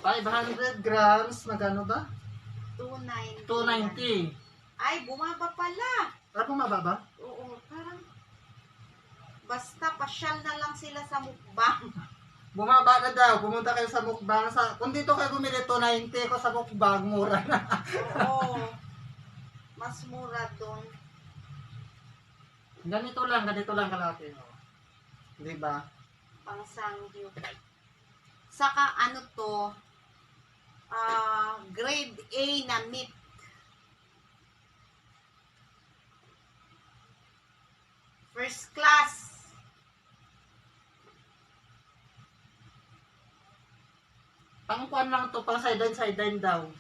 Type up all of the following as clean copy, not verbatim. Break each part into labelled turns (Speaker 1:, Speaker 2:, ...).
Speaker 1: 500 grams, magkano ba?
Speaker 2: 290.
Speaker 1: 290.
Speaker 2: Ay, bumaba pala.
Speaker 1: Bumaba ba?
Speaker 2: Oo, parang basta pasyal na lang sila sa mukbang.
Speaker 1: Bumaba na daw. Pumunta kayo sa mukbang. Kung dito kayo bumili 290 ko sa mukbang, mura na.
Speaker 2: Oo. Mas mura doon.
Speaker 1: Ganito lang kalaki. Di ba?
Speaker 2: Pang sanggyu. Saka ano to, grade A na meat. First class.
Speaker 1: Pangkuan lang to, pang sideline daw.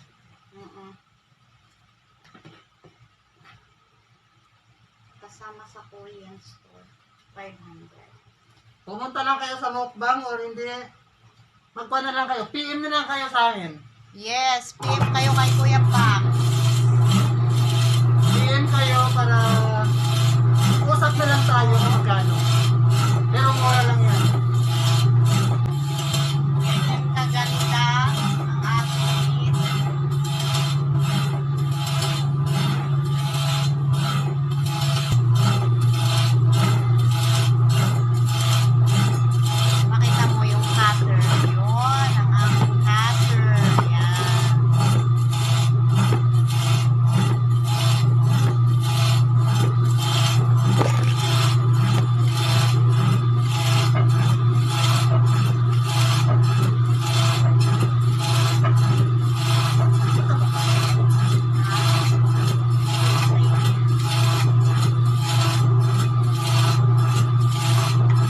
Speaker 2: Kasama sa Korean store. 500.
Speaker 1: Pumunta lang kayo sa mukbang or hindi. Magkuan na lang kayo. PM na lang kayo sa amin.
Speaker 2: Yes, PM kayo kay Kuya Pam.
Speaker 1: PM kayo para usap na lang tayo kung magkano. Pero mura lang yan.
Speaker 2: Ganyan kaganda ang ating meat. Makita mo yung cutter. Yun, ang aking cutter. Yan.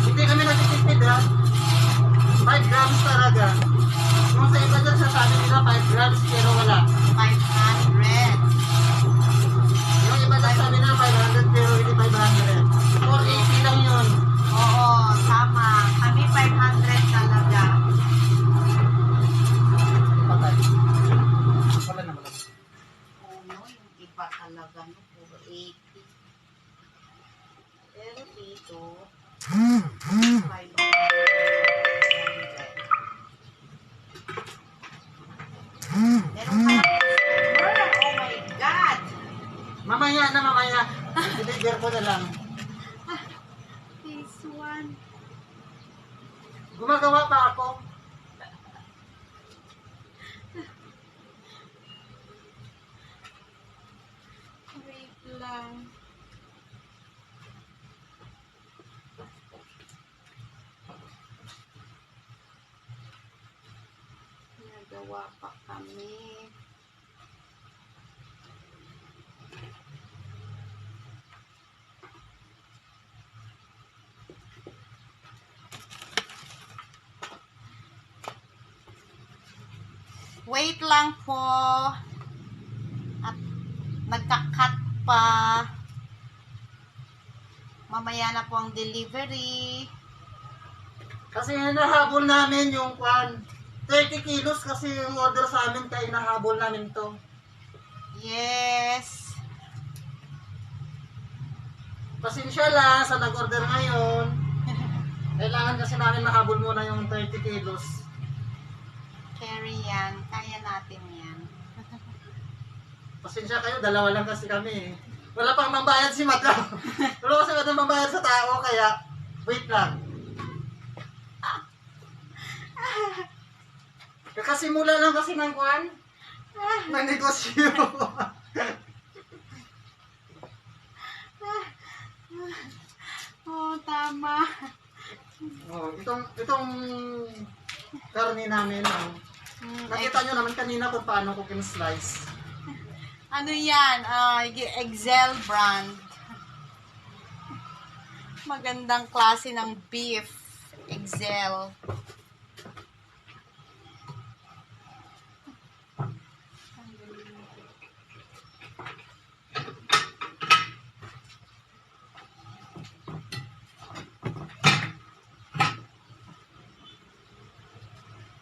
Speaker 1: Hindi kami nagtitipid ha. 5 grams talaga. Kung sa iba dyan sasabi nila 5 grams pero wala.
Speaker 2: 500.
Speaker 1: Yung iba dyan sabi nila 500 pero hindi 500. 480 lang yun.
Speaker 2: Oo, tama. Kami 500 talaga.
Speaker 1: Patay. Wala na wala.
Speaker 2: Oo, no, yung iba talaga, no, 480. Pero dito, 500. Meron ka lang oh my God!
Speaker 1: Mamaya na mamaya. Deliver ko na lang.
Speaker 2: This one.
Speaker 1: Gumagawa pa ako.
Speaker 2: Wait lang. Nagawa pa kami. Wait lang po. At nagka-cut pa. Mamaya na po ang delivery.
Speaker 1: Kasi hinahabol namin yung 30 kilos kasi yung order sa amin kaya hinahabol namin to.
Speaker 2: Yes.
Speaker 1: Pasensya lang sa nag-order ngayon. Kailangan kasi namin mahabol muna yung 30 kilos.
Speaker 2: Carry yan. Kaya natin yan.
Speaker 1: Pasensya kayo, dalawa lang kasi kami. Wala pang mambayad si Mata. Wala kasi wala mambayad sa tao, kaya wait lang. Kakasimula lang kasi ng kwan, ng negosyo.
Speaker 2: Oh, tama.
Speaker 1: Oh, itong karne namin, oh. Nakita nyo naman kanina kung paano ko kin-slice.
Speaker 2: Ano yan? Excel brand. Magandang klase ng beef. Excel.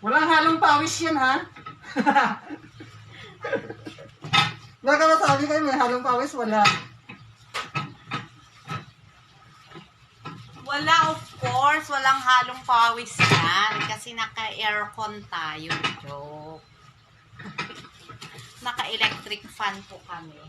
Speaker 1: Walang halong pawis yan, ha? Baka masabi kayo may halong pawis, wala.
Speaker 2: Wala, of course. Walang halong pawis yan. Kasi naka-aircon tayo, Joe. naka-electric fan po kami.